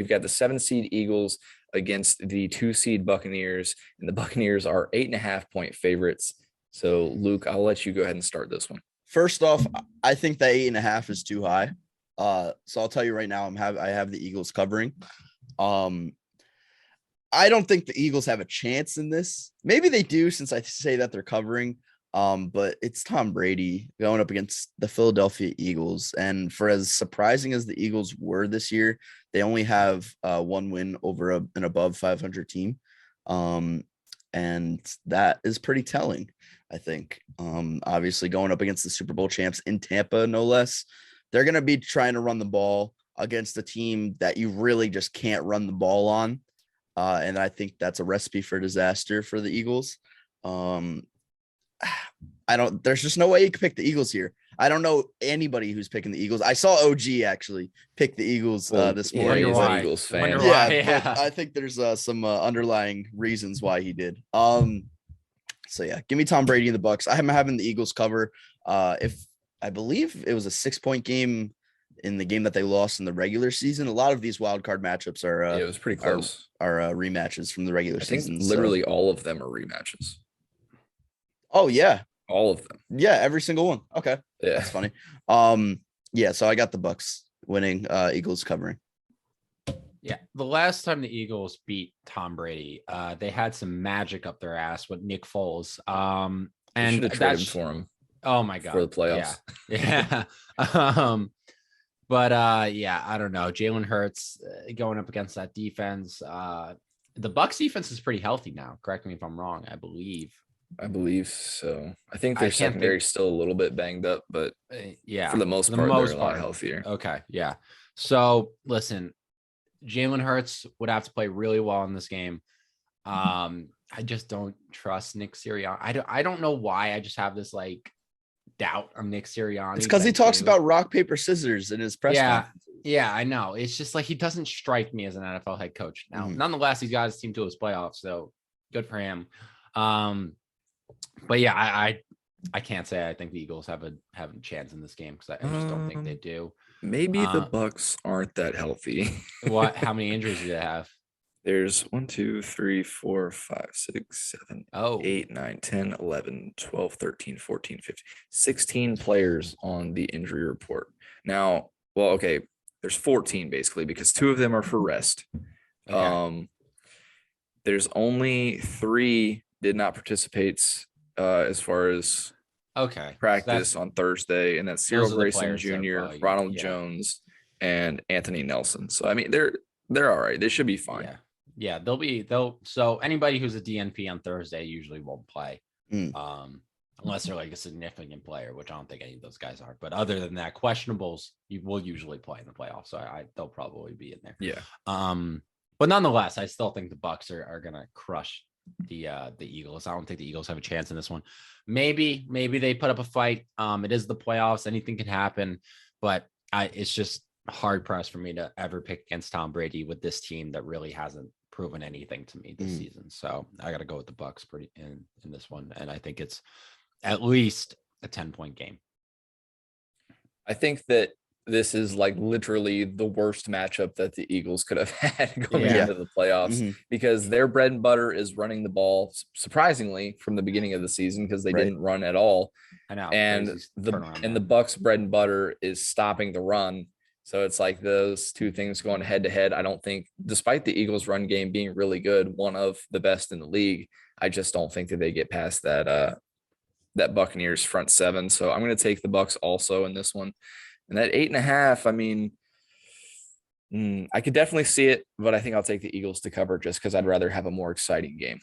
We've got the 7 seed Eagles against the 2 seed Buccaneers, and the Buccaneers are 8.5 point favorites. So, Luke, I'll let you go ahead and start this one. First off, I think that 8.5 is too high. So I'll tell you right now, I have the Eagles covering. I don't think the Eagles have a chance in this. Maybe they do, since I say that they're covering. But it's Tom Brady going up against the Philadelphia Eagles. And for as surprising as the Eagles were this year, they only have one win over an above 500 team. And that is pretty telling, I think. Obviously going up against the Super Bowl champs in Tampa, no less. They're going to be trying to run the ball against a team that you really just can't run the ball on. And I think that's a recipe for disaster for the Eagles. There's just no way you could pick the Eagles here. I don't know anybody who's picking the Eagles. I saw OG actually pick the Eagles this morning. He's an Eagles fan. Yeah, but I think there's some underlying reasons why he did. So yeah, give me Tom Brady and the Bucs. I'm having the Eagles cover. If I believe it was a 6-point game in the game that they lost in the regular season. A lot of these wild card matchups are it was pretty close. Are rematches from the regular season. Literally all of them are rematches. Oh yeah, all of them. Yeah, every single one. Okay, yeah, that's funny. Yeah, so I got the Bucs winning, Eagles covering. Yeah, the last time the Eagles beat Tom Brady, they had some magic up their ass with Nick Foles. And traded for him. Oh my god, for the playoffs. Yeah. But yeah, I don't know. Jalen Hurts going up against that defense. The Bucs defense is pretty healthy now. Correct me if I'm wrong. I believe so. I think their secondary is still a little bit banged up, but yeah, for the most part, they're a lot healthier. Okay, yeah. So listen, Jalen Hurts would have to play really well in this game. I just don't trust Nick Sirianni. I don't know why. I just have this like doubt on Nick Sirianni. It's because he talks about rock, paper, scissors in his press conference. Yeah, I know. It's just like he doesn't strike me as an NFL head coach. Now, nonetheless, he's got his team to his playoffs, so good for him. But yeah, I can't say I think the Eagles have a chance in this game because I just don't think they do. Maybe the Bucs aren't that healthy. What? How many injuries do they have? There's 1, 2, 3, 4, 5, 6, 7, 8, 9, 10, 11, 12, 13, 14, 15, 16 players on the injury report. Now, well, okay, there's 14 basically because 2 of them are for rest. Okay. There's only 3 did not participate as far as practice on Thursday, and that's Cyril Grayson Jr., Ronald Jones, and Anthony Nelson. So I mean, they're all right. They should be fine. Yeah, so anybody who's a DNP on Thursday usually won't play. Unless they're like a significant player, which I don't think any of those guys are. But other than that, questionables you will usually play in the playoffs. So they'll probably be in there. Yeah. But nonetheless, I still think the Bucs are gonna crush the Eagles. I don't think the Eagles have a chance in this one. Maybe they put up a fight. It is the playoffs, anything can happen, but it's just hard pressed for me to ever pick against Tom Brady with this team that really hasn't proven anything to me this season. So I got to go with the Bucs in this one, and I think it's at least a 10-point game. I think that this is like literally the worst matchup that the Eagles could have had going into the playoffs because their bread and butter is running the ball, surprisingly, from the beginning of the season because they didn't run at all. I know. And the Bucs bread and butter is stopping the run. So it's like those two things going head to head. I don't think, despite the Eagles run game being really good, one of the best in the league, I just don't think that they get past that Buccaneers front 7. So I'm going to take the Bucs also in this one. And that 8.5, I mean, I could definitely see it, but I think I'll take the Eagles to cover just because I'd rather have a more exciting game.